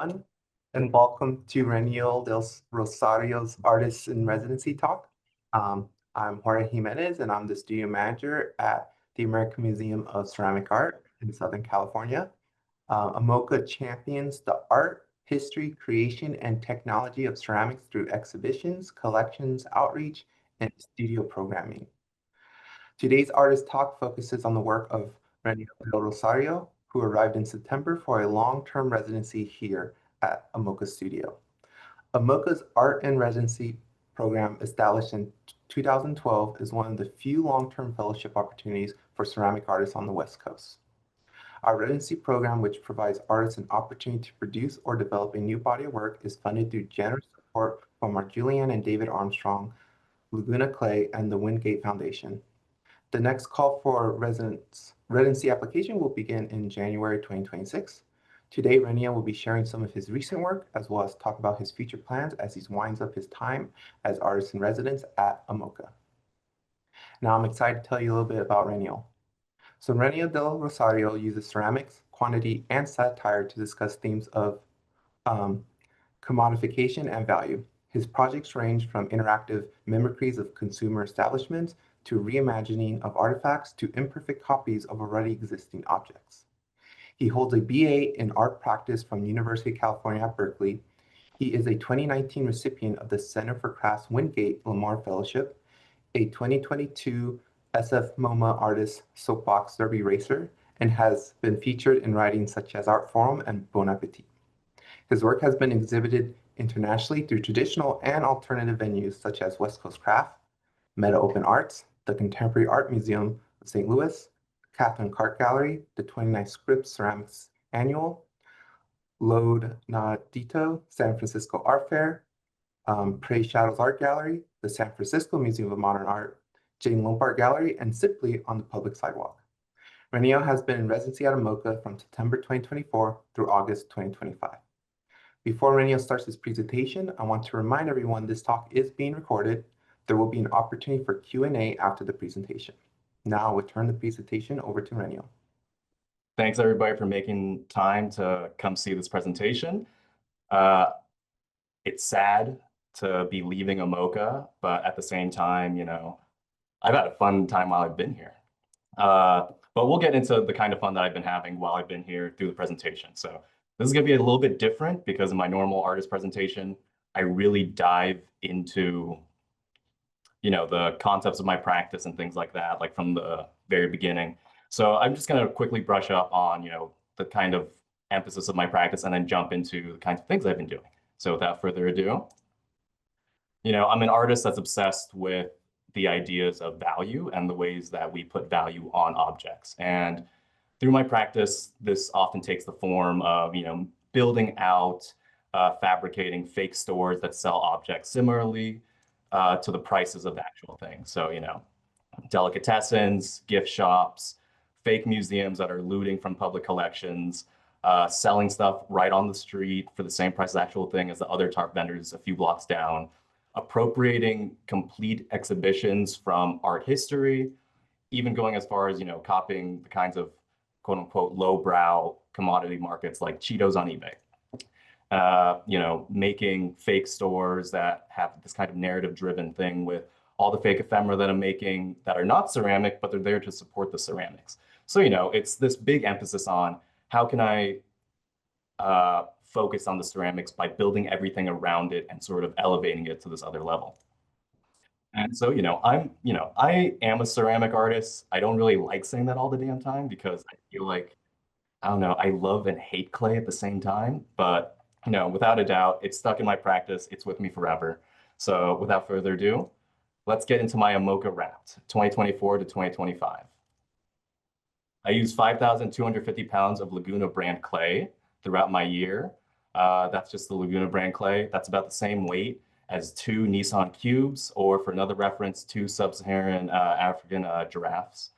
everyone, and welcome to Reniel Del Rosario's Artists in Residency Talk. I'm Jorge Jimenez, and I'm the studio manager at the American Museum of Ceramic Art in Southern California. AMOCA champions the art, history, creation, and technology of ceramics through exhibitions, collections, outreach, and studio programming. Today's artist talk focuses on the work of Reniel Del Rosario, who arrived in September for a long-term residency here at AMOCA Studio. AMOCA's Art and Residency program, established in 2012, is one of the few long-term fellowship opportunities for ceramic artists on the West Coast. Our residency program, which provides artists an opportunity to produce or develop a new body of work, is funded through generous support from our Julianne and David Armstrong, Laguna Clay, and the Windgate Foundation. The next call for residency application will begin in January 2026. Today, Reniel will be sharing some of his recent work, as well as talk about his future plans as he winds up his time as artist in residence at AMOCA. Now, I'm excited to tell you a little bit about Reniel. So Reniel Del Rosario uses ceramics, quantity, and satire to discuss themes of commodification and value. His projects range from interactive mimicries of consumer establishments to reimagining of artifacts to imperfect copies of already existing objects. He holds a BA in art practice from the University of California at Berkeley. He is a 2019 recipient of the Center for Crafts Windgate-Lamar Fellowship, a 2022 SFMOMA Artists Soapbox Derby racer, and has been featured in writings such as ARTFORUM and Bon Appetit. His work has been exhibited internationally through traditional and alternative venues such as West Coast Craft, Meta Open Arts, the Contemporary Art Museum of St. Louis, Catharine Clark Gallery, the 29th Scripps Ceramics Annual, Lode Nadito, San Francisco Art Fair, Praise Shadows Art Gallery, the San Francisco Museum of Modern Art, Jane Lombard Gallery, and simply on the public sidewalk. Reniel has been in residency at AMOCA from September 2024 through August 2025. Before Reniel starts his presentation, I want to remind everyone this talk is being recorded. There will be an opportunity for Q&A after the presentation. Now I'll return the presentation over to Reniel. Thanks everybody for making time to come see this presentation. It's sad to be leaving AMOCA, but at the same time, I've had a fun time while I've been here. But we'll get into the kind of fun that I've been having while I've been here through the presentation. So this is gonna be a little bit different because in my normal artist presentation, I really dive into the concepts of my practice and things like that, like from the very beginning. So I'm just gonna quickly brush up on, the kind of emphasis of my practice and then jump into the kinds of things I've been doing. So without further ado, I'm an artist that's obsessed with the ideas of value and the ways that we put value on objects. And through my practice, this often takes the form of, building out, fabricating fake stores that sell objects similarly to the prices of the actual thing. So, delicatessens, gift shops, fake museums that are looting from public collections, selling stuff right on the street for the same price as the actual thing as the other tarp vendors a few blocks down, appropriating complete exhibitions from art history, even going as far as, copying the kinds of quote unquote lowbrow commodity markets like Cheetos on eBay. Making fake stores that have this kind of narrative-driven thing with all the fake ephemera that I'm making that are not ceramic, but they're there to support the ceramics. So, it's this big emphasis on how can I focus on the ceramics by building everything around it and sort of elevating it to this other level. And so, I am a ceramic artist. I don't really like saying that all the damn time because I feel like, I don't know, I love and hate clay at the same time, but without a doubt, it's stuck in my practice. It's with me forever. So without further ado, let's get into my AMOCA Wrapped 2024 to 2025. I used 5,250 pounds of Laguna brand clay throughout my year. That's just the Laguna brand clay. That's about the same weight as 2 Nissan Cubes, or for another reference, 2 sub-Saharan African giraffes.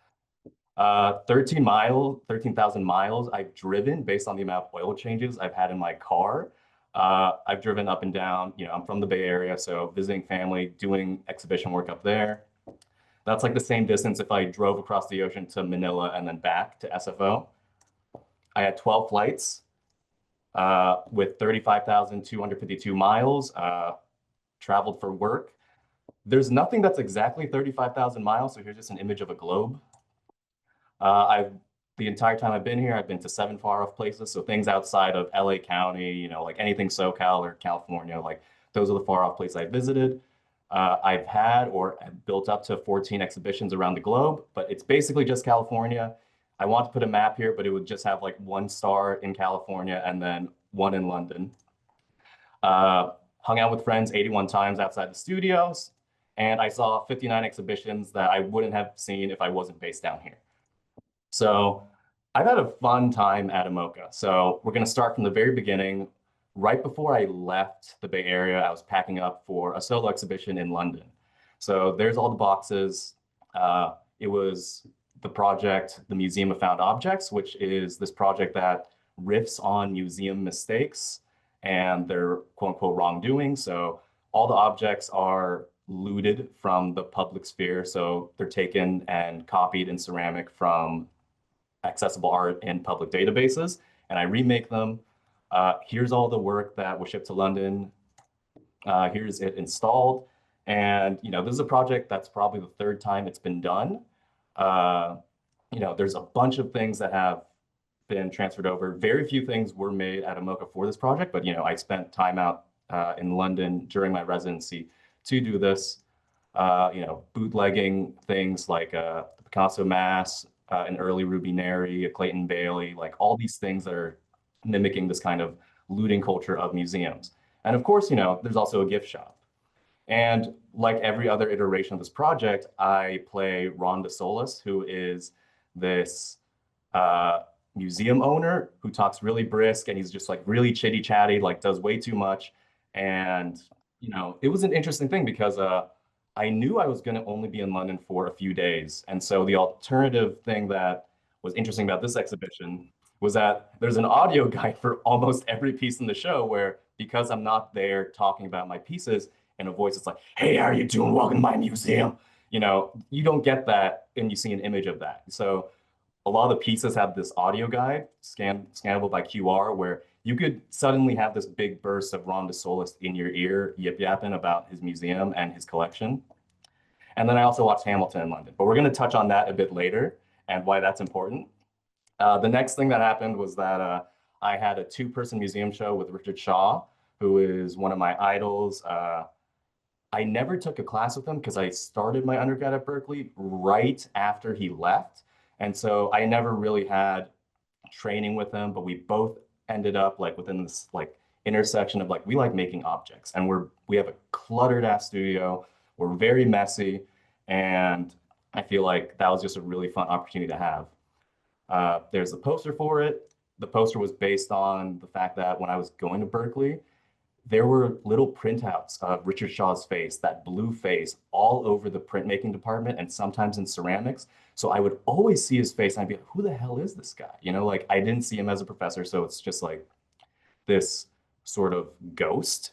13,000 miles I've driven based on the amount of oil changes I've had in my car. I've driven up and down, I'm from the Bay Area, so visiting family, doing exhibition work up there. That's like the same distance if I drove across the ocean to Manila and then back to SFO. I had 12 flights. with 35,252 miles, traveled for work. There's nothing that's exactly 35,000 miles, so here's just an image of a globe. The entire time I've been here, I've been to 7 far-off places, so things outside of LA County, you know, like anything SoCal or California, like those are the far-off places I visited. I've had or built up to 14 exhibitions around the globe, but it's basically just California. I want to put a map here, but it would just have like 1 star in California and then 1 in London. Hung out with friends 81 times outside the studios, and I saw 59 exhibitions that I wouldn't have seen if I wasn't based down here. So I've had a fun time at AMOCA. So we're going to start from the very beginning. Right before I left the Bay Area, I was packing up for a solo exhibition in London. So there's all the boxes. It was the project, the Museum of Found Objects, which is this project that riffs on museum mistakes and their quote unquote wrongdoing. So all the objects are looted from the public sphere. So they're taken and copied in ceramic from accessible art in public databases, and I remake them. Here's all the work that was shipped to London. Here's it installed. And, you know, this is a project that's probably the 3rd time it's been done. You know, there's a bunch of things that have been transferred over. Very few things were made at AMOCA for this project, but, you know, I spent time out in London during my residency to do this, you know, bootlegging things like the Picasso Mass, an early Ruby Neri, a Clayton Bailey, like all these things that are mimicking this kind of looting culture of museums. And of course, you know, there's also a gift shop. And like every other iteration of this project, I play Ron DeSolis, who is this museum owner who talks really brisk, and he's just like really chitty chatty, like does way too much. And, you know, it was an interesting thing because I knew I was going to only be in London for a few days. And so the alternative thing that was interesting about this exhibition was that there's an audio guide for almost every piece in the show where, because I'm not there talking about my pieces in a voice, it's like, hey, how are you doing? Welcome to my museum. You know, you don't get that and you see an image of that. So a lot of the pieces have this audio guide, scannable by QR, where you could suddenly have this big burst of Ron DeSolis in your ear, yip-yapping about his museum and his collection. And then I also watched Hamilton in London, but we're going to touch on that a bit later and why that's important. The next thing that happened was that I had a 2-person museum show with Richard Shaw, who is one of my idols. I never took a class with him because I started my undergrad at Berkeley right after he left. And so I never really had training with him, but we both ended up like within this like intersection of like, we like making objects, and we have a cluttered ass studio. We're very messy. And I feel like that was just a really fun opportunity to have. There's a poster for it. The poster was based on the fact that when I was going to Berkeley, there were little printouts of Richard Shaw's face, that blue face, all over the printmaking department and sometimes in ceramics. So I would always see his face and I'd be like, who the hell is this guy? You know, like I didn't see him as a professor. So it's just like this sort of ghost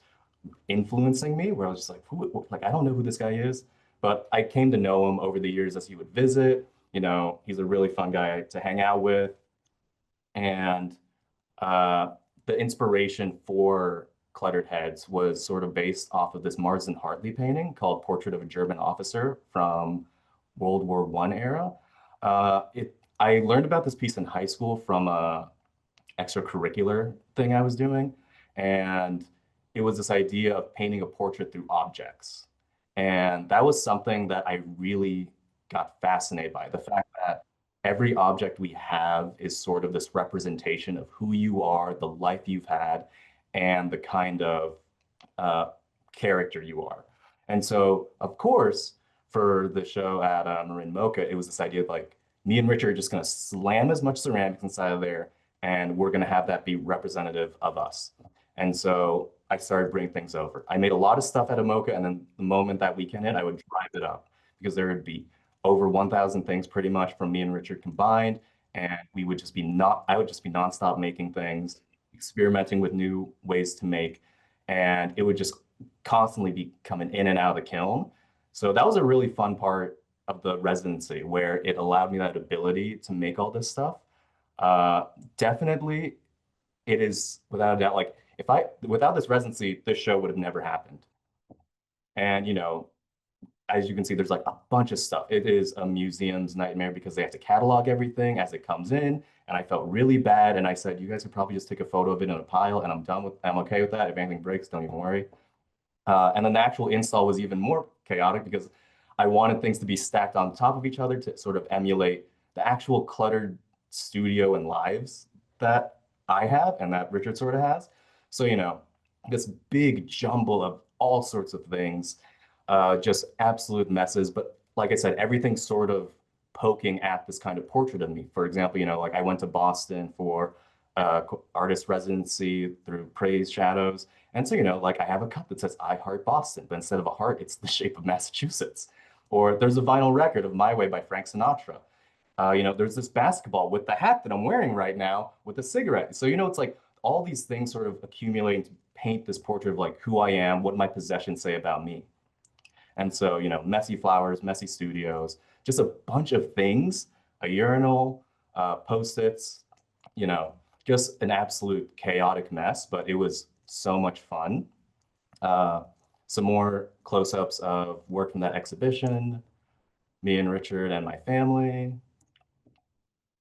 influencing me where I was just like, like, I don't know who this guy is. But I came to know him over the years as he would visit. You know, he's a really fun guy to hang out with. And the inspiration for Cluttered Heads was sort of based off of this Marsden Hartley painting called Portrait of a German Officer from World War I era. I learned about this piece in high school from a extracurricular thing I was doing. And it was this idea of painting a portrait through objects. And that was something that I really got fascinated by, the fact that every object we have is sort of this representation of who you are, the life you've had, and the kind of character you are. And so, of course, for the show at Marin MoCA, it was this idea of like, me and Richard are just going to slam as much ceramics inside of there, and we're going to have that be representative of us. And so I started bringing things over. I made a lot of stuff at AMOCA, and then the moment that weekend hit, I would drive it up because there would be over 1,000 things pretty much from me and Richard combined. And we would just be I would just be nonstop making things, experimenting with new ways to make. And it would just constantly be coming in and out of the kiln. So that was a really fun part of the residency where it allowed me that ability to make all this stuff. Definitely it is without a doubt, like if I without this residency, this show would have never happened. And as you can see, there's like a bunch of stuff. It is a museum's nightmare because they have to catalog everything as it comes in. And I felt really bad. And I said, you guys could probably just take a photo of it in a pile, and I'm okay with that. If anything breaks, don't even worry. And then the actual install was even more chaotic because I wanted things to be stacked on top of each other to sort of emulate the actual cluttered studio and lives that I have and that Richard sort of has. So, this big jumble of all sorts of things, just absolute messes. But like I said, everything's sort of poking at this kind of portrait of me. For example, like I went to Boston for artist residency through Praise Shadows. And so, like I have a cup that says I Heart Boston, but instead of a heart, it's the shape of Massachusetts. Or there's a vinyl record of My Way by Frank Sinatra. There's this basketball with the hat that I'm wearing right now with a cigarette. So, it's like all these things sort of accumulating to paint this portrait of like who I am, what my possessions say about me. And so, messy flowers, messy studios, just a bunch of things, a urinal, post-its, you know, just an absolute chaotic mess, but it was so much fun. Uh, some more close-ups of work from that exhibition, me and Richard and my family.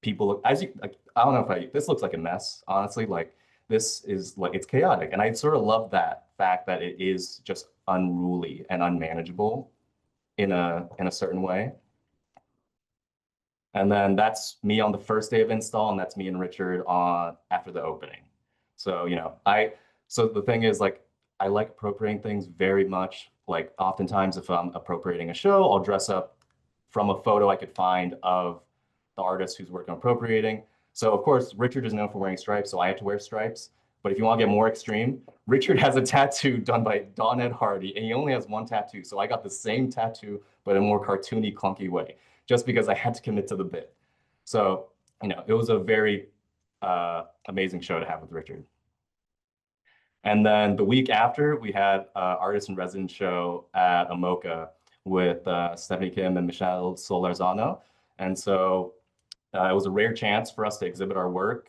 People look, as you, like, I don't know this looks like a mess, honestly. Like, this is like, it's chaotic. And I sort of love that fact that it is just unruly and unmanageable in a certain way. And then that's me on the first day of install, and that's me and Richard on after the opening. So, so the thing is, like, I like appropriating things very much. Like, oftentimes, if I'm appropriating a show, I'll dress up from a photo I could find of the artist who's working on appropriating. So, of course, Richard is known for wearing stripes, so I have to wear stripes. But if you want to get more extreme, Richard has a tattoo done by Don Ed Hardy, and he only has one tattoo. So I got the same tattoo, but in a more cartoony, clunky way, just because I had to commit to the bit. So, it was a very amazing show to have with Richard. And then the week after, we had artist in residence show at AMOCA with Stephanie Kim and Michelle Solarzano. And so it was a rare chance for us to exhibit our work.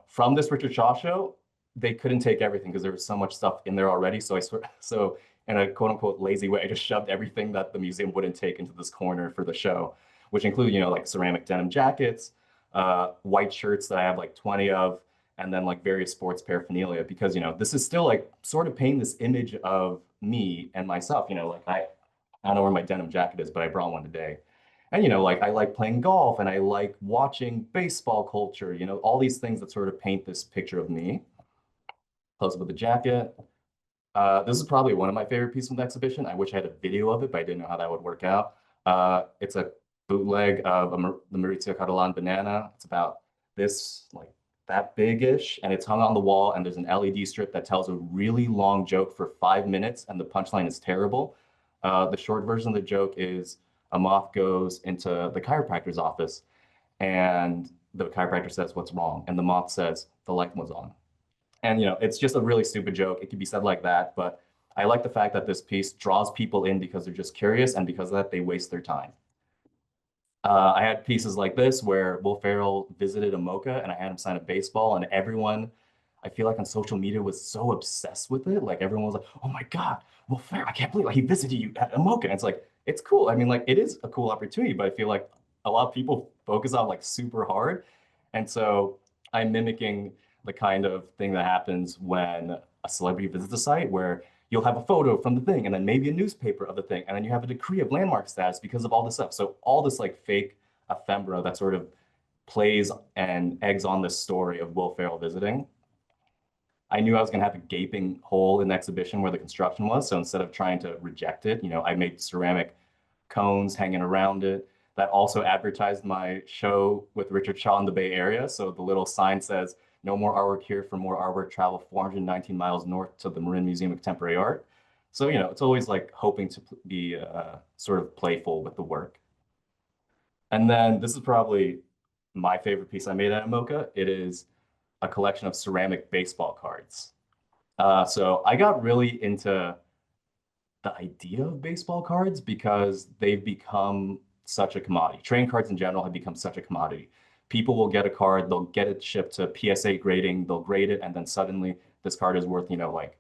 From this Richard Shaw show, they couldn't take everything because there was so much stuff in there already. So so in a quote unquote lazy way, I just shoved everything that the museum wouldn't take into this corner for the show, which include, like ceramic denim jackets, white shirts that I have like 20 of, and then like various sports paraphernalia, because, this is still like sort of painting this image of me and myself, like I don't know where my denim jacket is, but I brought one today. And, like I like playing golf and I like watching baseball culture, all these things that sort of paint this picture of me. Close up with the jacket. This is probably one of my favorite pieces from the exhibition. I wish I had a video of it, but I didn't know how that would work out. It's a bootleg of the Maurizio Catalan banana. It's about this, like that big-ish, and it's hung on the wall, and there's an LED strip that tells a really long joke for 5 minutes, and the punchline is terrible. The short version of the joke is a moth goes into the chiropractor's office, and the chiropractor says, "What's wrong?" And the moth says, "The light was on." And it's just a really stupid joke. It could be said like that, but I like the fact that this piece draws people in because they're just curious, and because of that, they waste their time. I had pieces like this where Will Ferrell visited AMOCA, and I had him sign a baseball, and everyone, I feel like on social media, was so obsessed with it. Like everyone was like, "Oh my God, Will Ferrell, I can't believe like he visited you at AMOCA." And it's like, it's cool. I mean, like it is a cool opportunity, but I feel like a lot of people focus on like super hard. And so I'm mimicking the kind of thing that happens when a celebrity visits a site, where you'll have a photo from the thing and then maybe a newspaper of the thing, and then you have a decree of landmark status because of all this stuff. So all this like fake ephemera that sort of plays and eggs on this story of Will Ferrell visiting. I knew I was going to have a gaping hole in the exhibition where the construction was. So instead of trying to reject it, I made ceramic cones hanging around it that also advertised my show with Richard Shaw in the Bay Area. So the little sign says, "No more artwork here. For more artwork, travel 419 miles north to the Marin Museum of Contemporary Art." So, it's always like hoping to be sort of playful with the work. And then this is probably my favorite piece I made at AMOCA. It is a collection of ceramic baseball cards. So I got really into the idea of baseball cards because they've become such a commodity. Trading cards in general have become such a commodity. people will get a card, they'll get it shipped to PSA grading, they'll grade it, and then suddenly this card is worth, like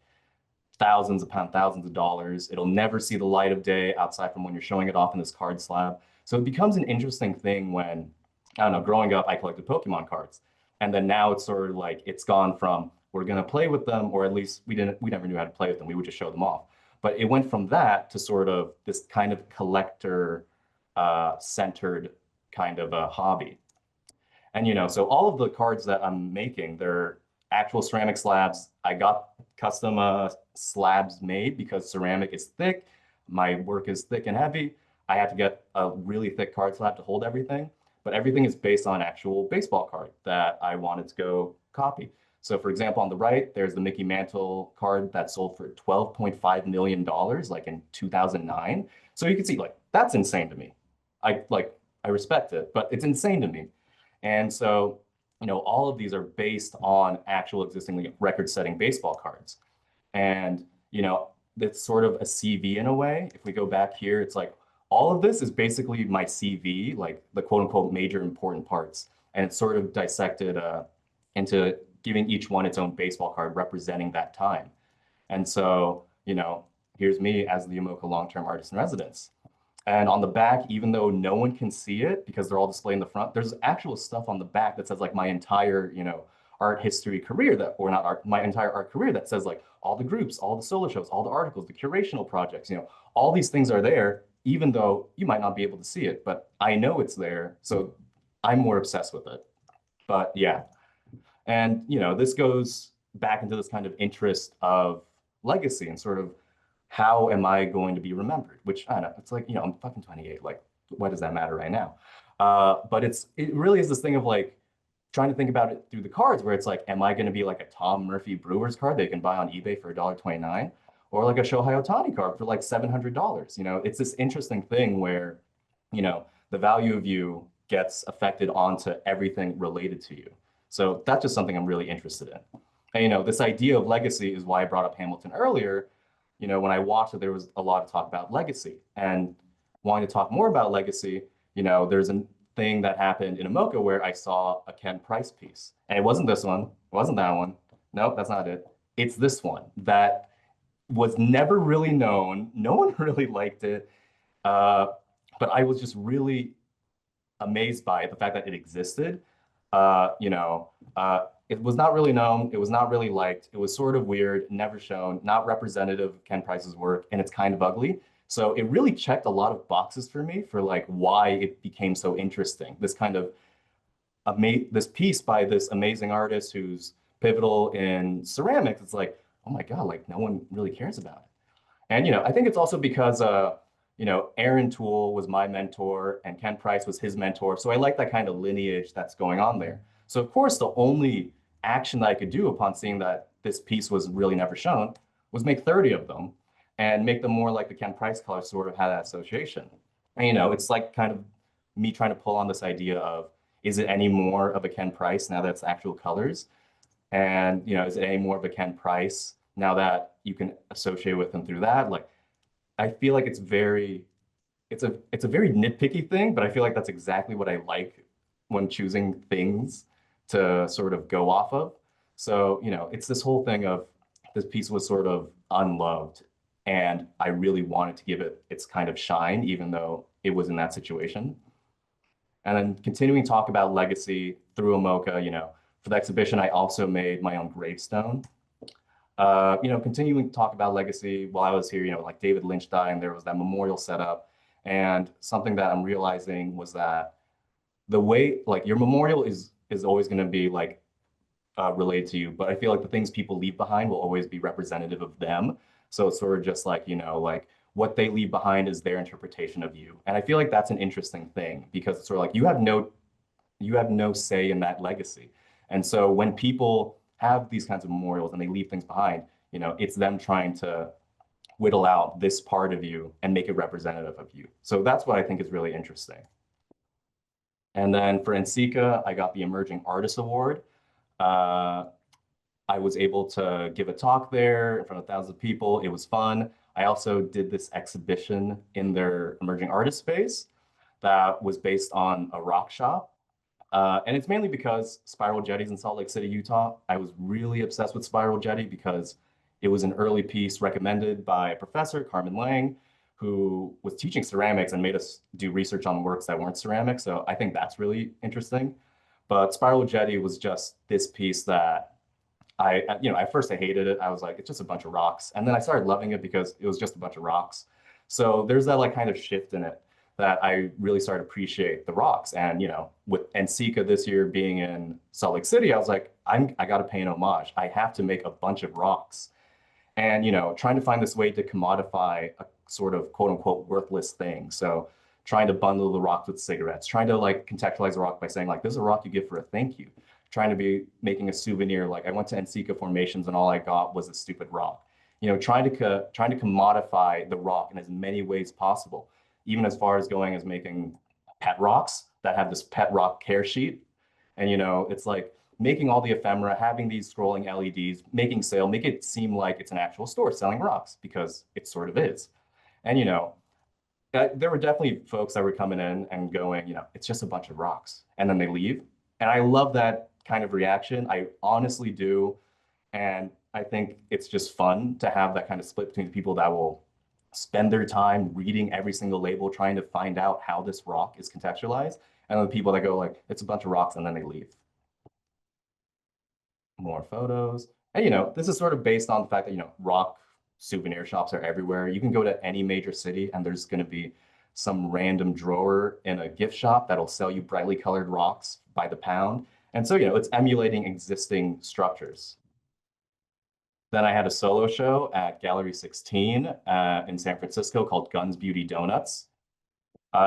thousands of pounds, thousands of dollars. It'll never see the light of day outside from when you're showing it off in this card slab. So it becomes an interesting thing when, I don't know, growing up, I collected Pokemon cards. And then now it's sort of like, it's gone from, we're going to play with them, or at least we never knew how to play with them. We would just show them off. But it went from that to sort of this kind of collector centered kind of a hobby. And, so all of the cards that I'm making, they're actual ceramic slabs. I got custom slabs made because ceramic is thick. My work is thick and heavy. I had to get a really thick card slab to hold everything, but everything is based on actual baseball card that I wanted to go copy. So for example, on the right, there's the Mickey Mantle card that sold for $12.5 million, like in 2009. So you can see, like, that's insane to me. I respect it, but it's insane to me. And so, all of these are based on actual existing record-setting baseball cards. And, it's sort of a CV in a way. If we go back here, it's like, all of this is basically my CV, like the quote unquote major important parts. And it's sort of dissected into giving each one its own baseball card representing that time. And so, here's me as the AMOCA long-term artist in residence. And on the back, even though no one can see it because they're all displayed in the front, there's actual stuff on the back that says like my entire, art history career or not art, my entire art career that says like all the groups, all the solo shows, all the articles, the curational projects, all these things are there, even though you might not be able to see it, but I know it's there. So I'm more obsessed with it. But yeah. And, this goes back into this kind of interest of legacy and sort of how am I going to be remembered? Which I don't know, it's like, I'm fucking 28. Like, what does that matter right now? But it really is this thing of like trying to think about it through the cards where it's like, am I going to be like a Tom Murphy Brewers card that you can buy on eBay for $1.29? Or like a Shohei Ohtani card for like $700? It's this interesting thing where, the value of you gets affected onto everything related to you. So that's just something I'm really interested in. And, this idea of legacy is why I brought up Hamilton earlier. When I watched it, there was a lot of talk about legacy. And wanting to talk more about legacy, there's a thing that happened in AMOCA where I saw a Ken Price piece. And it wasn't this one. It wasn't that one. Nope, that's not it. It's this one that was never really known. No one really liked it. But I was just really amazed by it, the fact that it existed. It was not really known. It was not really liked. It was sort of weird, never shown, not representative of Ken Price's work, and it's kind of ugly. So it really checked a lot of boxes for me for like why it became so interesting. This kind of this piece by this amazing artist who's pivotal in ceramics. It's like, oh my God, like no one really cares about it. And I think it's also because Aaron Toole was my mentor and Ken Price was his mentor. So I like that kind of lineage that's going on there. So of course, the only action that I could do upon seeing that this piece was really never shown was make 30 of them and make them more like the Ken Price colors sort of had that association. And, it's like kind of me trying to pull on this idea of, is it any more of a Ken Price now that it's actual colors? And, is it any more of a Ken Price now that you can associate with him through that? Like, I feel like it's a very nitpicky thing, but I feel like that's exactly what I like when choosing things to sort of go off of. So, it's this whole thing of this piece was sort of unloved and I really wanted to give it its kind of shine, even though it was in that situation. And then continuing to talk about legacy through AMOCA, for the exhibition, I also made my own gravestone. Continuing to talk about legacy while I was here, like David Lynch died and there was that memorial set up. And something that I'm realizing was that the way, like your memorial is always going to be like related to you, but I feel like the things people leave behind will always be representative of them. So it's sort of just like, like what they leave behind is their interpretation of you. And I feel like that's an interesting thing because it's sort of like you have no say in that legacy. And so when people have these kinds of memorials and they leave things behind, it's them trying to whittle out this part of you and make it representative of you. So that's what I think is really interesting. And then for NCECA, I got the Emerging Artist Award. I was able to give a talk there in front of thousands of people. It was fun. I also did this exhibition in their Emerging Artist space that was based on a rock shop. And it's mainly because Spiral Jetty's in Salt Lake City, Utah. I was really obsessed with Spiral Jetty because it was an early piece recommended by a professor, Carmen Lang, who was teaching ceramics and made us do research on works that weren't ceramic. So I think that's really interesting. But Spiral Jetty was just this piece that at first I hated it. I was like, it's just a bunch of rocks. And then I started loving it because it was just a bunch of rocks. So there's that like kind of shift in it that I really started to appreciate the rocks. And, with NCECA this year being in Salt Lake City, I was like, I got to pay an homage. I have to make a bunch of rocks. And, trying to find this way to commodify a sort of quote unquote worthless thing. So trying to bundle the rocks with cigarettes, trying to like contextualize the rock by saying like, this is a rock you give for a thank you. Trying to be making a souvenir. Like I went to NCECA formations and all I got was a stupid rock. Trying to commodify the rock in as many ways possible, even as far as going as making pet rocks that have this pet rock care sheet. And it's like making all the ephemera, having these scrolling LEDs, making sale, make it seem like it's an actual store selling rocks because it sort of is. And there were definitely folks that were coming in and going, it's just a bunch of rocks, and then they leave. And I love that kind of reaction. I honestly do. And I think it's just fun to have that kind of split between the people that will spend their time reading every single label, trying to find out how this rock is contextualized, and the people that go like, it's a bunch of rocks, and then they leave. More photos. And this is sort of based on the fact that, rock souvenir shops are everywhere. You can go to any major city and there's going to be some random drawer in a gift shop that'll sell you brightly colored rocks by the pound. And so, it's emulating existing structures. Then I had a solo show at Gallery 16 in San Francisco called Guns, Beauty, Donuts.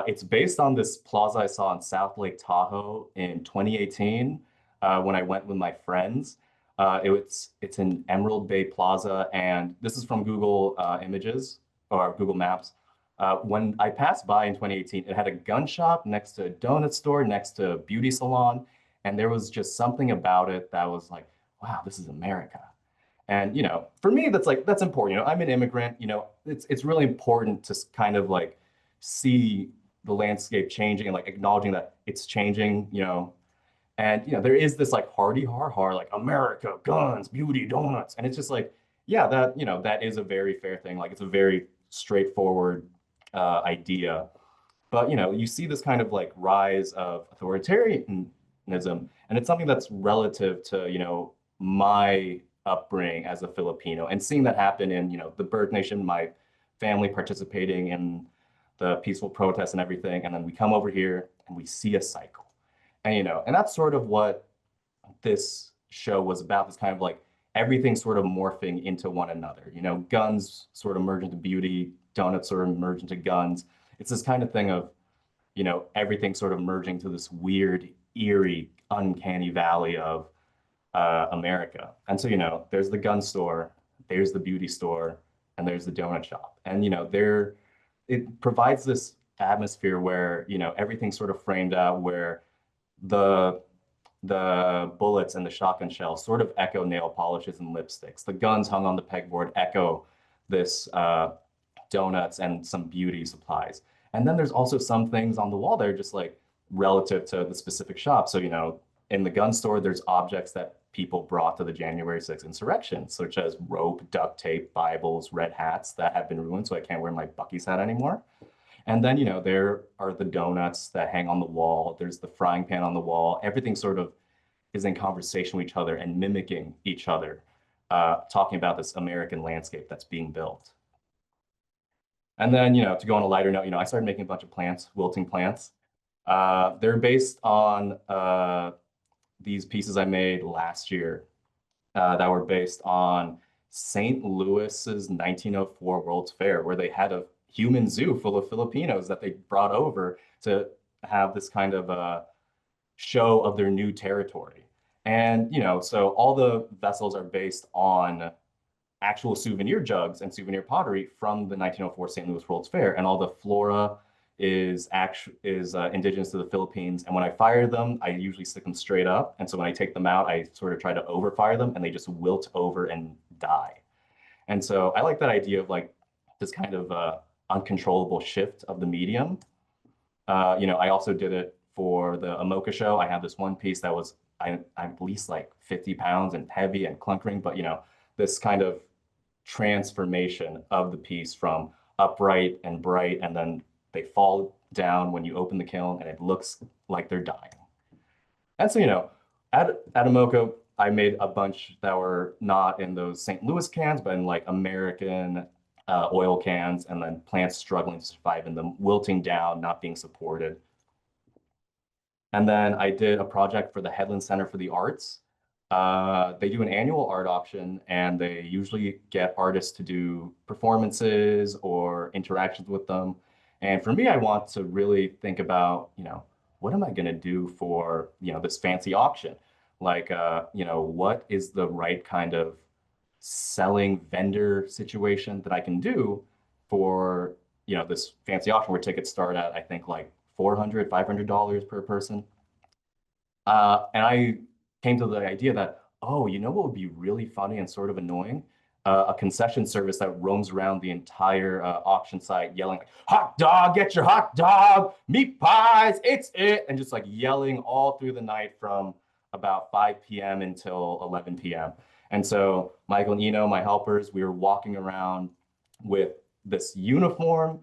It's based on this plaza I saw in South Lake Tahoe in 2018 when I went with my friends. It's in Emerald Bay Plaza, and this is from Google Images or Google Maps. When I passed by in 2018, it had a gun shop next to a donut store, next to a beauty salon, and there was just something about it that was like, wow, this is America. And for me, that's important. I'm an immigrant. It's really important to kind of like see the landscape changing and like acknowledging that it's changing. And there is this like hardy har like America, guns, beauty, donuts, and it's just like, yeah, that is a very fair thing. Like it's a very straightforward idea. But you see this kind of like rise of authoritarianism, and it's something that's relative to my upbringing as a Filipino, and seeing that happen in the birth nation, my family participating in the peaceful protests and everything, and then we come over here and we see a cycle, and and that's sort of what this show was about. This kind of like everything sort of morphing into one another. Guns sort of merge into beauty, donuts sort of merge into guns. It's this kind of thing of everything sort of merging to this weird, eerie, uncanny valley of America. And so, there's the gun store, there's the beauty store, and there's the donut shop. And, it provides this atmosphere where, everything's sort of framed out where the bullets and the shotgun shells sort of echo nail polishes and lipsticks. The guns hung on the pegboard echo this donuts and some beauty supplies. And then there's also some things on the wall that are just like relative to the specific shop. So, in the gun store, there's objects that people brought to the January 6th insurrection, such as rope, duct tape, Bibles, red hats that have been ruined, so I can't wear my Buc-ee's hat anymore. And then, there are the donuts that hang on the wall. There's the frying pan on the wall. Everything sort of is in conversation with each other and mimicking each other, talking about this American landscape that's being built. And then, to go on a lighter note, I started making a bunch of plants, wilting plants. They're based on these pieces I made last year that were based on St. Louis's 1904 World's Fair, where they had a human zoo full of Filipinos that they brought over to have this kind of show of their new territory. And, so all the vessels are based on actual souvenir jugs and souvenir pottery from the 1904 St. Louis World's Fair, and all the flora is indigenous to the Philippines. And when I fire them, I usually stick them straight up. And so when I take them out, I sort of try to overfire them, and they just wilt over and die. And so I like that idea of like this kind of uncontrollable shift of the medium. I also did it for the AMOCA show, I had this one piece that was at least like 50 pounds and heavy and clunkering, but this kind of transformation of the piece from upright and bright, and then they fall down when you open the kiln and it looks like they're dying. And so, at AMOCA, I made a bunch that were not in those St. Louis cans, but in like American oil cans, and then plants struggling to survive in them, wilting down, not being supported. And then I did a project for the Headland Center for the Arts. They do an annual art auction, and they usually get artists to do performances or interactions with them. And for me, I want to really think about, what am I going to do for, this fancy auction? Like, what is the right kind of selling vendor situation that I can do for, this fancy auction where tickets start at, I think, like $400, $500 per person. And I came to the idea that, oh, what would be really funny and sort of annoying? A concession service that roams around the entire auction site yelling, like, hot dog, get your hot dog, meat pies, it's it, and just like yelling all through the night from about 5 p.m. until 11 p.m. And so Michael and Eno, my helpers, we were walking around with this uniform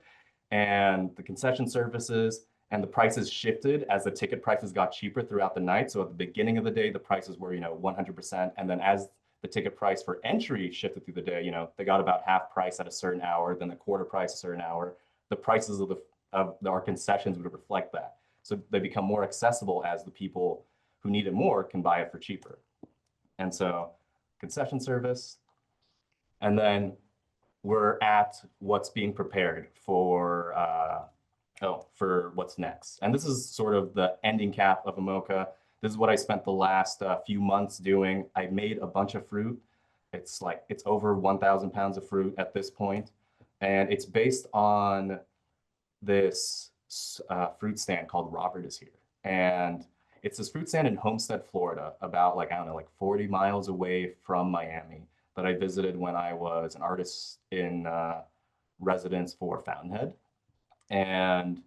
and the concession services, and the prices shifted as the ticket prices got cheaper throughout the night. So at the beginning of the day, the prices were, 100%. And then as the ticket price for entry shifted through the day, they got about half price at a certain hour, then the quarter price a certain hour. The prices of our concessions would reflect that. So they become more accessible as the people who need it more can buy it for cheaper. And so concession service. And then we're at what's being prepared for what's next. And this is sort of the ending cap of AMOCA. This is what I spent the last few months doing. I made a bunch of fruit. It's over 1,000 pounds of fruit at this point. And it's based on this fruit stand called Robert is Here. And it's this fruit stand in Homestead, Florida, about 40 miles away from Miami, that I visited when I was an artist in residence for Fountainhead. And,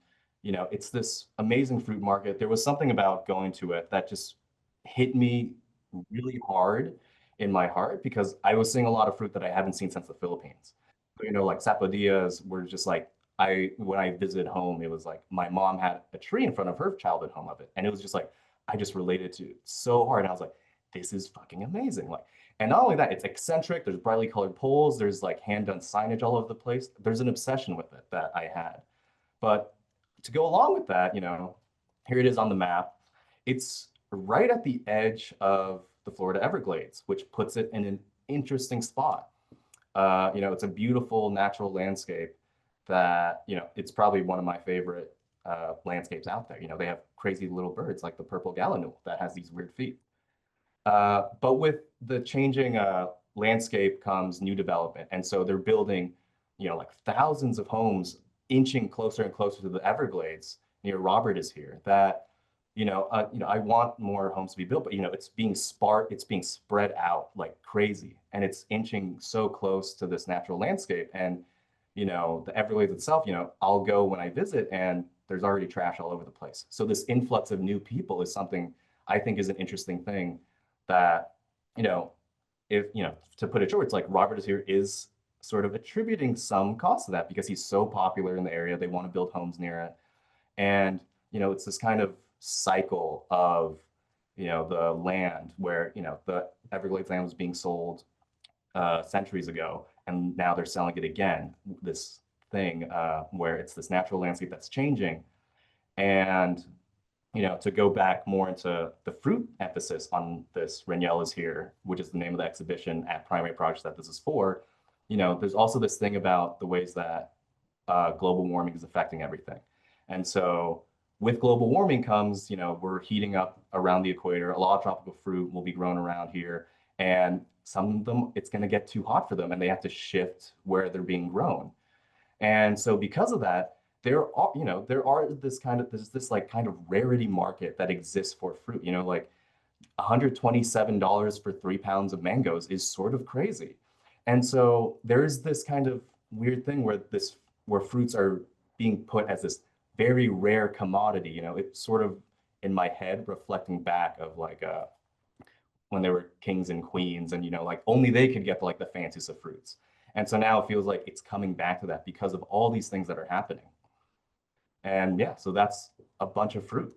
it's this amazing fruit market. There was something about going to it that just hit me really hard in my heart, because I was seeing a lot of fruit that I haven't seen since the Philippines. Like sapodillas were just when I visited home, it was like my mom had a tree in front of her childhood home of it. And it was just I just related to it so hard. And I was like, this is fucking amazing. And not only that, it's eccentric. There's brightly colored poles. There's hand-done signage all over the place. There's an obsession with it that I had. But to go along with that, here it is on the map. It's right at the edge of the Florida Everglades, which puts it in an interesting spot. It's a beautiful natural landscape that, it's probably one of my favorite landscapes out there. They have crazy little birds like the purple gallinule that has these weird feet. But with the changing landscape comes new development. And so they're building, thousands of homes inching closer and closer to the Everglades near Robert is Here, that, I want more homes to be built, but, it's being spread out like crazy. And it's inching so close to this natural landscape. And, the Everglades itself, I'll go when I visit and there's already trash all over the place. So this influx of new people is something I think is an interesting thing that, if, to put it short, it's like Robert is Here is sort of attributing some cost to that because he's so popular in the area. They want to build homes near it. And, it's this kind of cycle of, the land where, the Everglades land was being sold centuries ago, and now they're selling it again, this thing where it's this natural landscape that's changing. And, to go back more into the fruit emphasis on this Reniel is Here, which is the name of the exhibition at Primary Projects that this is for, there's also this thing about the ways that global warming is affecting everything. And so with global warming comes, we're heating up around the equator. A lot of tropical fruit will be grown around here. And some of them, it's going to get too hot for them and they have to shift where they're being grown. And so because of that, there's this kind of rarity market that exists for fruit. $127 for 3 pounds of mangoes is sort of crazy. And so there's this kind of weird thing where fruits are being put as this very rare commodity. It sort of in my head reflecting back of like when they were kings and queens, and like only they could get like the fanciest of fruits. And so now it feels like it's coming back to that because of all these things that are happening. And yeah, so that's a bunch of fruit.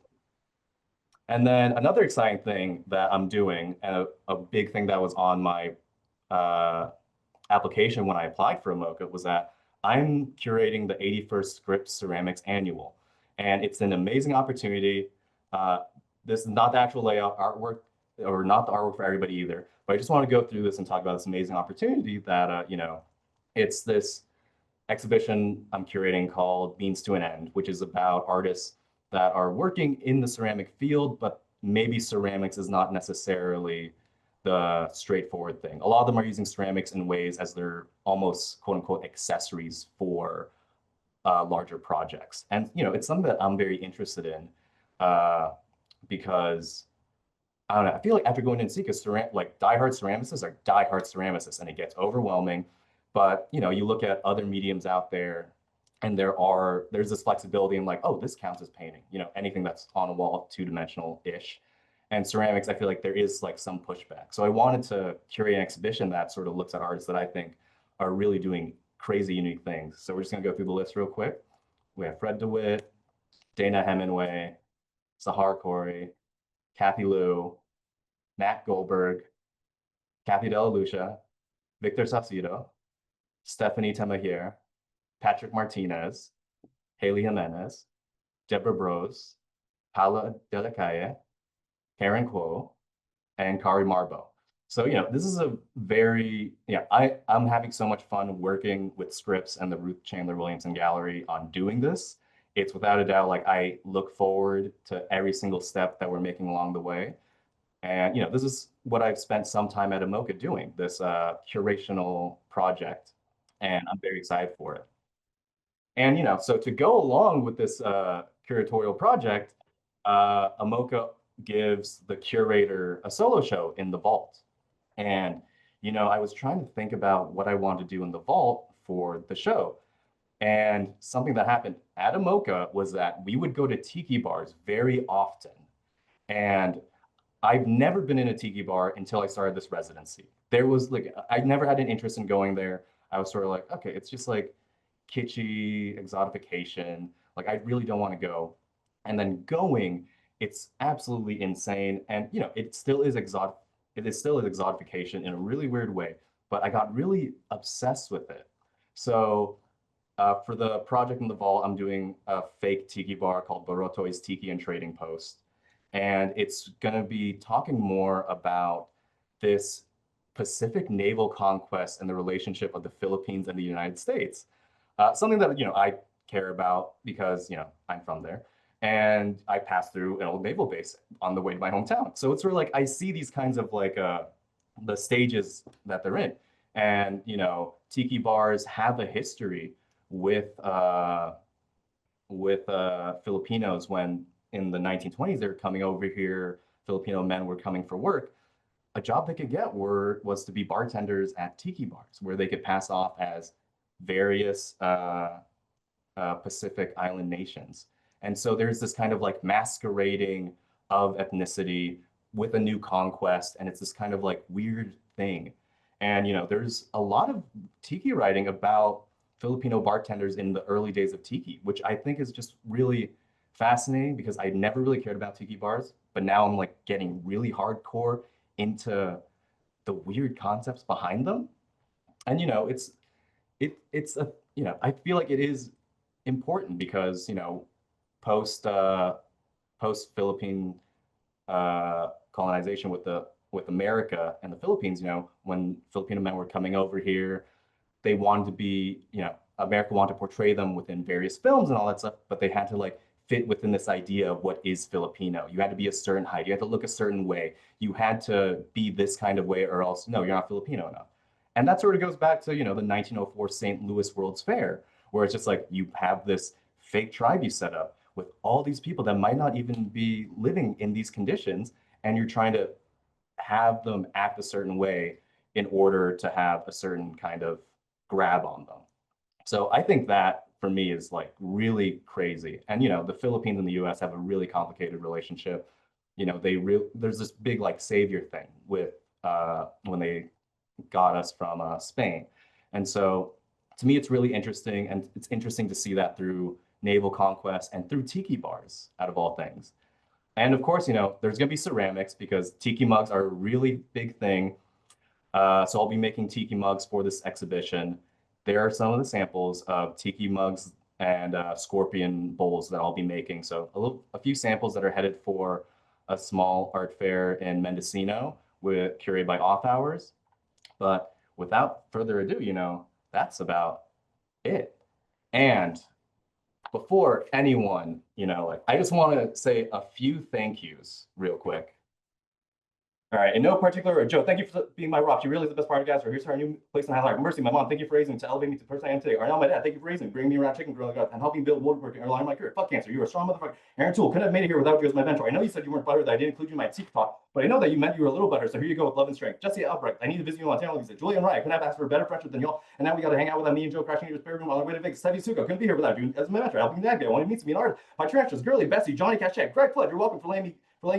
And then another exciting thing that I'm doing, and a big thing that was on my uh, application when I applied for AMOCA, was that I'm curating the 81st Scripps Ceramics Annual. And it's an amazing opportunity. Uh, this is not the actual layout artwork, or not the artwork for everybody either, but I just want to go through this and talk about this amazing opportunity that, it's this exhibition I'm curating called Means to an End, which is about artists that are working in the ceramic field, but maybe ceramics is not necessarily the straightforward thing. A lot of them are using ceramics in ways as they're almost quote unquote accessories for larger projects. And it's something that I'm very interested in because I don't know. I feel like after going in Seeker, like diehard ceramicists are diehard ceramicists, and it gets overwhelming. But you look at other mediums out there, and there's this flexibility in like, oh, this counts as painting. Anything that's on a wall, two-dimensional-ish. And ceramics, I feel like there is like some pushback. So I wanted to curate an exhibition that sort of looks at artists that I think are really doing crazy, unique things. So we're just gonna go through the list real quick. We have Fred DeWitt, Dana Hemingway, Sahar Corey, Kathy Liu, Matt Goldberg, Kathy Della Lucia, Victor Saucedo, Stephanie Temahir, Patrick Martinez, Haley Jimenez, Deborah Brose, Paula Delacalle, Karen Kuo, and Kari Marbo. So, this is a very, I'm having so much fun working with Scripps and the Ruth Chandler Williamson Gallery on doing this. It's without a doubt, like I look forward to every single step that we're making along the way. And this is what I've spent some time at AMOCA doing, this curational project, and I'm very excited for it. And so to go along with this curatorial project, AMOCA gives the curator a solo show in the vault. And I was trying to think about what I wanted to do in the vault for the show. And something that happened at AMOCA was that we would go to tiki bars very often. And I've never been in a tiki bar until I started this residency. There was like, I never had an interest in going there. I was sort of like, okay, it's just like kitschy exotification. Like, I really don't want to go. And then going, it's absolutely insane. And, it still is exotification in a really weird way, but I got really obsessed with it. So for the project in the vault, I'm doing a fake tiki bar called Barotoi's Tiki and Trading Post. And it's going to be talking more about this Pacific naval conquest and the relationship of the Philippines and the United States. Something that, I care about because, I'm from there. And I passed through an old naval base on the way to my hometown. So it's sort of like I see these kinds of like the stages that they're in. And, tiki bars have a history with Filipinos when in the 1920s they were coming over here. Filipino men were coming for work. A job they could get was to be bartenders at tiki bars, where they could pass off as various Pacific Island nations. And so there's this kind of like masquerading of ethnicity with a new conquest, and it's this kind of like weird thing. And there's a lot of tiki writing about Filipino bartenders in the early days of tiki, which I think is just really fascinating because I never really cared about tiki bars, but now I'm like getting really hardcore into the weird concepts behind them. And it's a I feel like it is important because post post Philippine colonization with America and the Philippines, when Filipino men were coming over here, they wanted to be, America wanted to portray them within various films and all that stuff, but they had to like fit within this idea of what is Filipino. You had to be a certain height, you had to look a certain way, you had to be this kind of way, or else no, you're not Filipino enough. And that sort of goes back to, the 1904 St. Louis World's Fair, where it's just like you have this fake tribe you set up with all these people that might not even be living in these conditions, and you're trying to have them act a certain way in order to have a certain kind of grab on them. So I think that for me is like really crazy. And you know, the Philippines and the US have a really complicated relationship. You know, there's this big like savior thing with when they got us from Spain. And so to me, it's really interesting. And it's interesting to see that through naval conquest and through tiki bars, out of all things. And of course, you know, there's going to be ceramics because tiki mugs are a really big thing. So I'll be making tiki mugs for this exhibition. There are some of the samples of tiki mugs and scorpion bowls that I'll be making. So a few samples that are headed for a small art fair in Mendocino curated by Off Hours. But without further ado, you know, that's about it. And before anyone, you know, like I just want to say a few thank yous real quick. All right, in no particular order. Joe, thank you for being my rock. She really is the best part of Gasper. Here's our new place in Highlight. Mercy, my mom, thank you for raising me to elevate me to the person I am today. Arnell, my dad, thank you for raising me, bringing me around chicken grill and helping build woodworking and align my career. Fuck cancer, you're a strong motherfucker. Aaron Toole, couldn't have made it here without you as my mentor. I know you said you weren't buttered, that I didn't include you in my secret talk, but I know that you meant you were a little better, so here you go with love and strength. Jesse Albrecht, I need to visit you in Montana, Lisa. Julia and Ryan, couldn't have asked for a better friendship than y'all, and now we got to hang out with me and Joe crashing in your spare room on our way to Vegas. Sevi Suko, couldn't be here without you as my mentor, helping that guy. I wanted to meet me an artist. My trenches, Girly, Bessie, Johnny Cachet, Greg Flood, you're welcome for letting you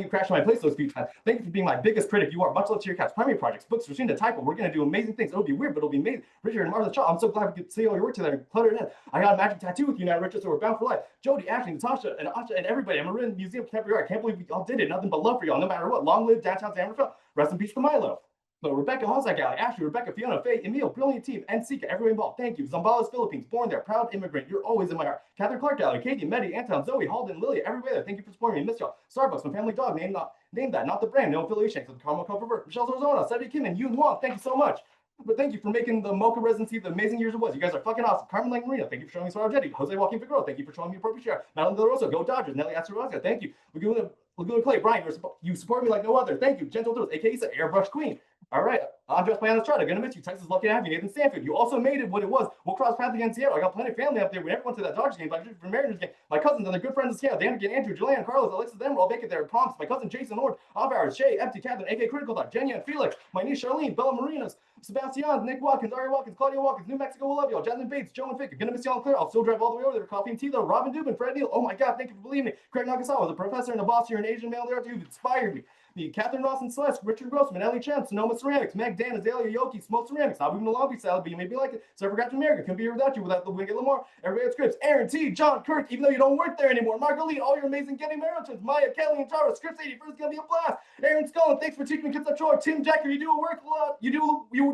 crash in my place those few times. Thank you for being my biggest critic. You are. Much love to your cats. Primary projects, books, Regina, typo. We're going to do amazing things. It'll be weird, but it'll be amazing. Richard and Martha Shaw, I'm so glad we could see all your work together. Cluttered head. I got a magic tattoo with you now, Richard, so we're bound for life. Jody, Ashley, Natasha, and Asha, and everybody. I'm in Museum of Contemporary Art. I can't believe we all did it. Nothing but love for y'all, no matter what. Long live downtown San Rafael. Rest in peace to Milo. So Rebecca Hozak Alley, Ashley, Rebecca, Fiona, Faye, Emil, brilliant team, and Sika, everyone involved. Thank you. Zambales, Philippines, born there, proud immigrant. You're always in my heart. Catherine Clark Gallery, Katie, Medi, Anton, Zoe, Halden, Lilia, everywhere there. Thank you for supporting me. Miss y'all. Starbucks, my family dog, name that, not the brand, no affiliation. So the Carmel Cover, Michelle Zorzona, Sevi Kim, and Yoon Huang. Thank you so much. But thank you for making the MOCA residency the amazing years it was. You guys are fucking awesome. Carmen Lang Marina, thank you for showing me Suarez Jetty. Jose Joaquin Figueroa, thank you for showing me appropriate share. Madeline Del Rosa, go Dodgers. Nelly Astaroska, thank you. Laguna Clay, Brian, you support me like no other. Thank you. Gentle Doors, aka Isa, Airbrush Queen. All right, Andres Estrada, gonna miss you. Texas, lucky to have you. Nathan Stanfield, you also made it what it was. We'll cross paths again in Seattle. I got plenty of family up there. We never went to that Dodgers game, but I did for Mariners game. My cousins and their good friends in Seattle, Danica, Andrew, Julian, Carlos, Alexis, them were all vacant there at prompts. My cousin Jason Ord, Off Hours, Shay, Empty, Catherine, AK Critical Thought, Jenya and Felix, my niece Charlene, Bella Marinas, Sebastian, Nick Watkins, Ari Watkins, Claudia Watkins, New Mexico, will love y'all. Jasmine Bates, Joe and Fick, gonna miss y'all in Clear. I'll still drive all the way over there for coffee and tea though. Robin Dubin, Fred Neal, oh my God, thank you for believing me. Craig Nakasawa was a professor and a boss here, an Asian male there who inspired me. Catherine Ross and Celeste, Richard Grossman, Ellie Chen, Sonoma Ceramics, Meg, Dan, Azalea, Yoki, Smoke Ceramics, not even a Long Beach salad, but you made me like it. So I forgot to America, couldn't be here without you, without the Windgate-Lamar. Everybody at Scripps, Aaron T, John Kirk, even though you don't work there anymore. Marguerite, all your amazing Getty Marathons, Maya, Kelly, and Tara, Scripps 81st gonna be a blast. Aaron Scullin, thanks for teaching me kids up short. Tim Decker, you do a lot. You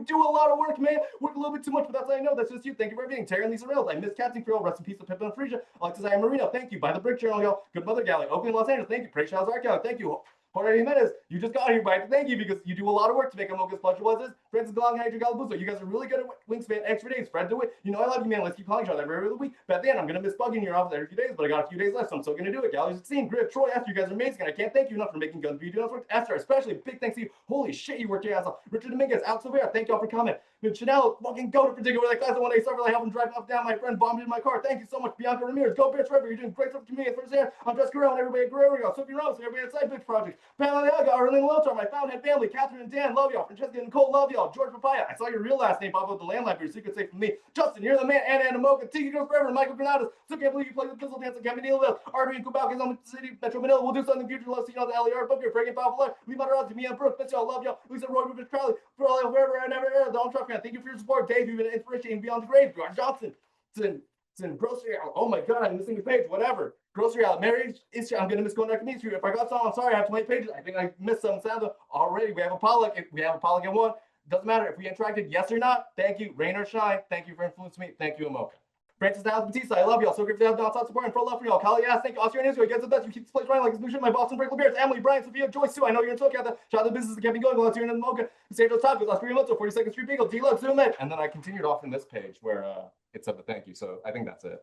do a lot of work, man. Work a little bit too much, but that's how I know. That's just you. Thank you for everything. Terry and Lisa Reynolds, I miss Captain Krill. Rest in peace to Pippin and Frisia. Alexis I. Marino, thank you. By the Brick Journal, y'all. Good Mother Gallery, Oakland, Los Angeles, thank you. Praise Showers Art Gallery, thank you. Jorge Jimenez, you just got here, but I have to thank you because you do a lot of work to make AMOCA as special as this. Francis Galang, Hydro Galabuzo, you guys are really good at Wingspan extra days. Fred DeWitt, you know I love you, man. Let's keep calling each other every other week. But at the end, I'm going to miss bugging your office every few days, but I got a few days left, so I'm still going to do it. Gallery 16, Griff, Troy, after you guys are amazing, and I can't thank you enough for making guns for you doing this work. Esther, especially big thanks to you. Holy shit, you worked your ass off. Richard Dominguez, Alex Silvera, thank y'all for coming. With Chanel, fucking go to particular that class. One day, suffer like helping drive up down. My friend bombed in my car. Thank you so much, Bianca Ramirez. Go Bitch River. You're doing great stuff to me. First hand, I'm Jess Guerrero and everybody at Guerrero. Sophie Rose, everybody at Side Bitch Project. Pamela Yaga, Arlene Lotar, my Fountainhead family. Catherine and Dan, love y'all. Francesca and Nicole, love y'all. George Papaya, I saw your real last name pop up the landline for your secret safe from me. Justin, you're the man. Anna AMOCA, Tiki Goes Forever, Michael Granados. So can't believe you played the Pistol Dance at Campanile Ville. Artery and Kubal, on the city, Metro Manila. We'll do something in the future. Love seeing all the LER book. You're freaking powerful life. We Mother to me and Brooke. Miss y'all, love y'all. Lisa Roy, Rufus Crowley, for all y'all forever and ever. Donald Trump fan. Thank you for your support. Dave, you've been an inspiration beyond the grave. George Johnson. It's in grocery out. Oh my God, I'm missing the page. Whatever. Grocery out. Marriage is. I'm gonna miss going back to meet you. If I got some, I'm sorry. I have 20 pages. I think I missed some. Sound already. We have a Pollock. If we have a Pollock in one, doesn't matter if we interacted. Yes or not. Thank you. Rain or shine. Thank you for influencing me. Thank you, AMOCA. Francis Dallas Batista, I love y'all. So great to have outside support and pro love for y'all. Kali ass, thank you. Austria and Israel, you guys are the best. You keep this place running like it's new shit. My Boston Berkeley Bears, Emily, Brian, Sophia, Joyce too. I know you're in Tokyo. Shout out to the business that kept me going. Let's hear in AMOCA. Sandro Tacos, Austria Mutzo, 42nd Street Beagle, D-Lug, Zoom in. And then I continued off in this page where it's up a thank you. So I think that's it.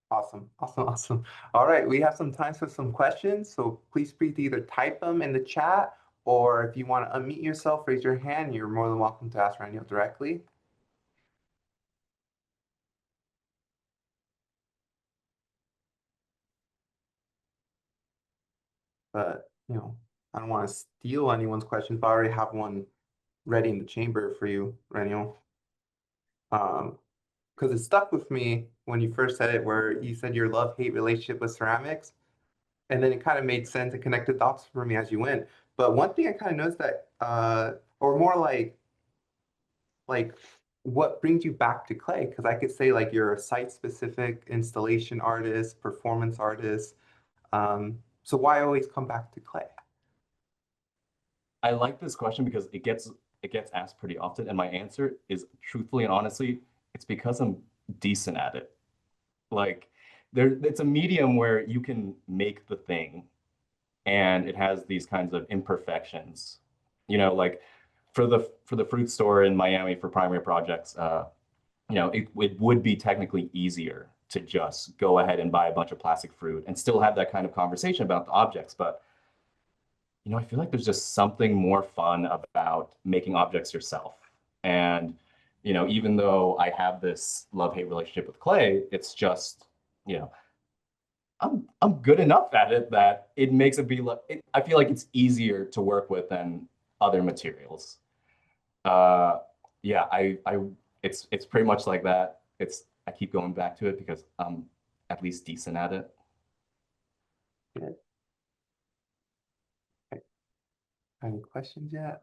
Awesome. All right, we have some time for some questions, so please free to either type them in the chat, or if you want to unmute yourself, raise your hand. You're more than welcome to ask Reniel directly. But, I don't want to steal anyone's questions, but I already have one ready in the chamber for you, Reniel. because it stuck with me when you first said it, where you said your love-hate relationship with ceramics, and then it kind of made sense and connected dots for me as you went. But one thing I kind of noticed that, or more like what brings you back to clay? Because I could say like you're a site-specific installation artist, performance artist. So why always come back to clay? I like this question because it gets asked pretty often, and my answer is truthfully and honestly, it's because I'm decent at it. Like it's a medium where you can make the thing and it has these kinds of imperfections. Like for the fruit store in Miami for primary projects, it would be technically easier to just go ahead and buy a bunch of plastic fruit and still have that kind of conversation about the objects. But I feel like there's just something more fun about making objects yourself. And, even though I have this love-hate relationship with clay, it's just, you know, I'm good enough at it that it makes it be like I feel like it's easier to work with than other materials. Uh, yeah, it's pretty much like that. I keep going back to it because I'm at least decent at it. Yeah. Okay. Any questions yet?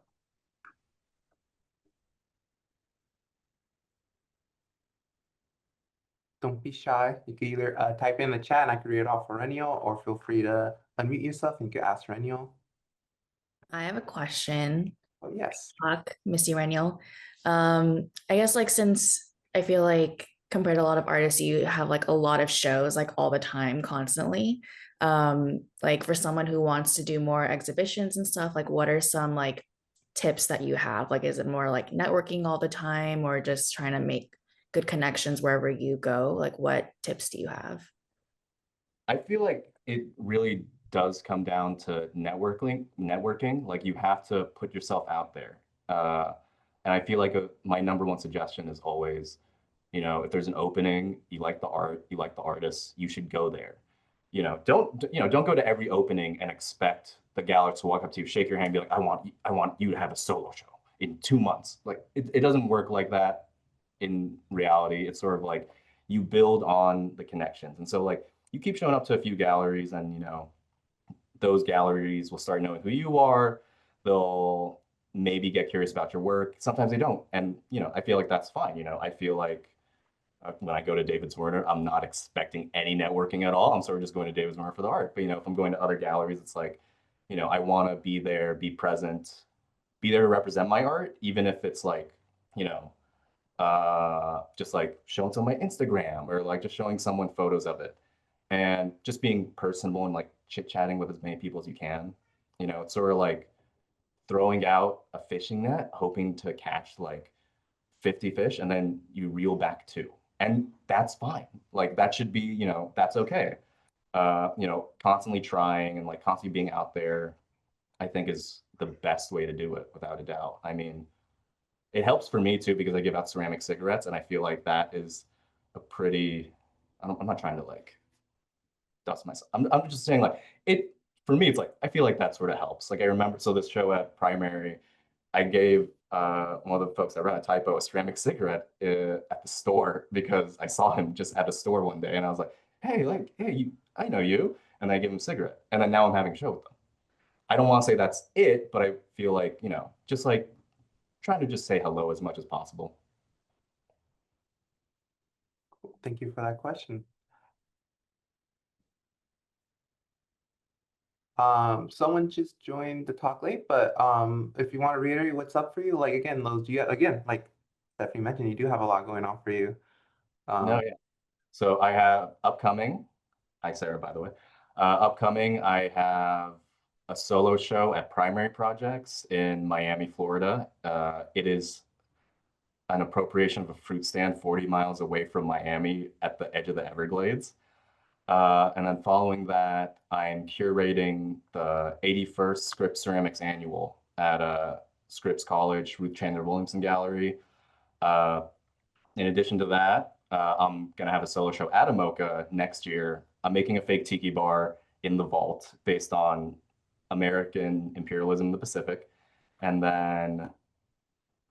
Don't be shy. You can either type in the chat and I can read it off for Reniel, or feel free to unmute yourself and you can ask Reniel. I have a question. Oh, yes. Missy Reniel. I guess like since I feel like compared to a lot of artists, you have like a lot of shows like all the time, constantly. Like for someone who wants to do more exhibitions and stuff, like what are some like tips that you have? Like, is it more like networking all the time or just trying to make good connections wherever you go? Like, what tips do you have? I feel like it really does come down to networking. Like you have to put yourself out there. And I feel like my number one suggestion is always, if there's an opening, you like the art, you like the artist, you should go there. Don't go to every opening and expect the gallery to walk up to you, shake your hand, be like, I want you to have a solo show in 2 months. Like it doesn't work like that in reality. It's sort of like you build on the connections. And so like you keep showing up to a few galleries and those galleries will start knowing who you are. They'll maybe get curious about your work. Sometimes they don't. And I feel like that's fine. I feel like when I go to David's Werner, I'm not expecting any networking at all. I'm sort of just going to David's Werner for the art. But if I'm going to other galleries, it's like, I want to be there, be present, be there to represent my art, even if it's like, you know, just like showing to my Instagram or like just showing someone photos of it and just being personable and like chit-chatting with as many people as you can. It's sort of like throwing out a fishing net, hoping to catch like 50 fish, and then you reel back two. And that's fine. Like that should be, that's okay. Constantly trying and like constantly being out there, I think is the best way to do it without a doubt. I mean, it helps for me too because I give out ceramic cigarettes and I feel like that is a pretty, I'm not trying to like dust myself. I'm just saying like it for me it's like I feel like that sort of helps. Like I remember so this show at Primary, I gave one of the folks that ran a typo a ceramic cigarette at the store because I saw him just at a store one day and I was like, hey, I know you. And I gave him a cigarette. And then now I'm having a show with them. I don't want to say that's it, but I feel like, just like trying to just say hello as much as possible. Thank you for that question. Someone just joined the talk late, but if you want to reiterate what's up for you, like again, those you again, like Stephanie mentioned, you do have a lot going on for you. No, yeah. So I have upcoming, hi Sarah, by the way. Upcoming, I have a solo show at Primary Projects in Miami, Florida. It is an appropriation of a fruit stand 40 miles away from Miami at the edge of the Everglades. And then following that, I'm curating the 81st Scripps Ceramics Annual at Scripps College, Ruth Chandler Williamson Gallery. Uh, in addition to that, I'm going to have a solo show at AMOCA next year. I'm making a fake tiki bar in the vault based on American imperialism in the Pacific. And then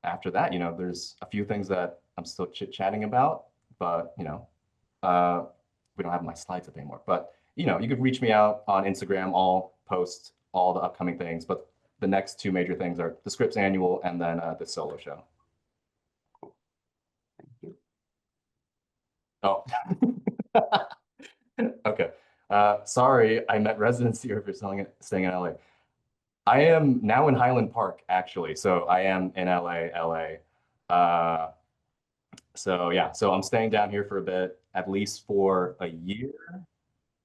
after that, there's a few things that I'm still chit-chatting about, but we don't have my slides up anymore. But you could reach me out on Instagram. I'll post all the upcoming things. But the next two major things are the Scripps Annual and then the solo show. Thank you. Oh, okay. Sorry, I meant residency or if you're staying in LA. I am now in Highland Park, actually. So I am in LA. So yeah, so I'm staying down here for a bit, at least for a year,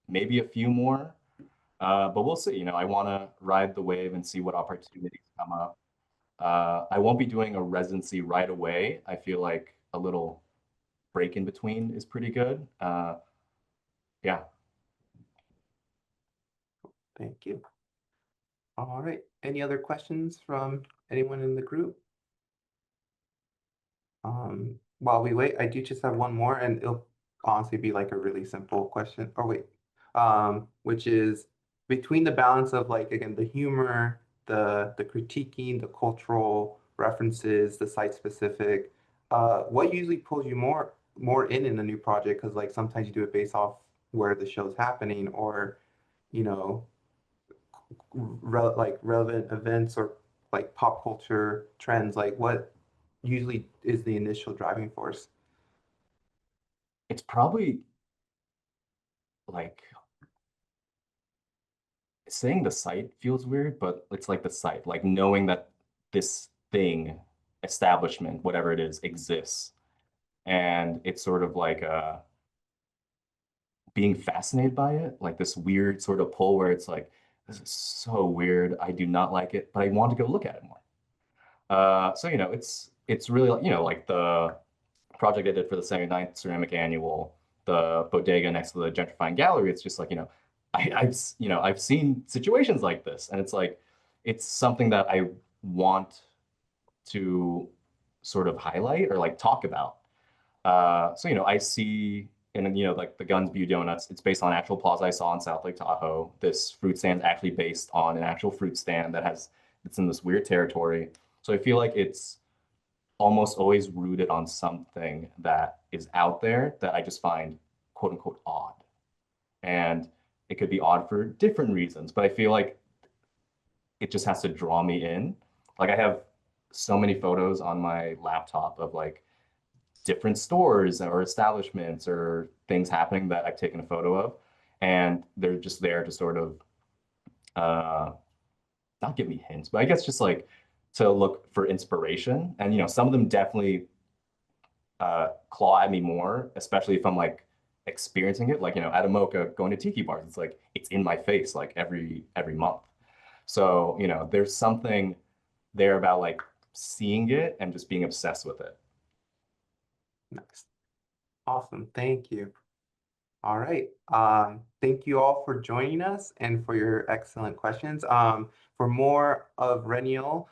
maybe a few more. But we'll see. I want to ride the wave and see what opportunities come up. I won't be doing a residency right away. I feel like a little break in between is pretty good. Yeah. Thank you. All right. Any other questions from anyone in the group? While we wait, I do just have one more, and it'll honestly be like a really simple question. Or wait, which is between the balance of like again the humor, the critiquing, the cultural references, the site specific. What usually pulls you more in a new project? Because like sometimes you do it based off where the show's happening, or you know, relevant events or like pop culture trends. Like what usually is the initial driving force? It's probably like saying the site feels weird, but it's like the site, like knowing that this thing, establishment, whatever it is, exists. And it's sort of like being fascinated by it, like this weird sort of pull where it's like, this is so weird. I do not like it, but I want to go look at it more. So it's really like the project I did for the 79th Ceramic Annual, the bodega next to the gentrifying gallery. It's just like I've seen situations like this, and it's like it's something that I want to sort of highlight or like talk about. So I see in like the Guns View Donuts, it's based on actual plaza I saw in South Lake Tahoe. This fruit stand is actually based on an actual fruit stand it's in this weird territory. So I feel like it's almost always rooted on something that is out there that I just find quote unquote odd. And it could be odd for different reasons, but I feel like it just has to draw me in. Like I have so many photos on my laptop of like different stores or establishments or things happening that I've taken a photo of. And they're just there to sort of not give me hints, but I guess just like to look for inspiration. And some of them definitely claw at me more, especially if I'm like experiencing it. Like at AMOCA, going to tiki bars, it's like it's in my face like every month. So there's something there about like seeing it and just being obsessed with it. Nice. Awesome. Thank you. All right. Thank you all for joining us and for your excellent questions. For more of Reniel,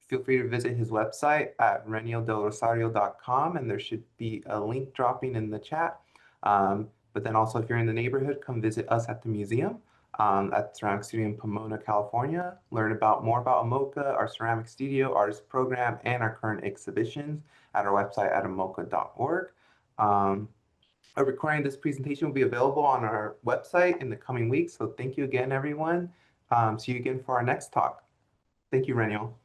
feel free to visit his website at renieldelrosario.com, and there should be a link dropping in the chat. But then also, if you're in the neighborhood, come visit us at the museum at Ceramic Studio in Pomona, California. Learn more about AMOCA, our ceramic studio, artist program, and our current exhibitions at our website at amoca.org. A recording of this presentation will be available on our website in the coming weeks. So thank you again, everyone. See you again for our next talk. Thank you, Reniel.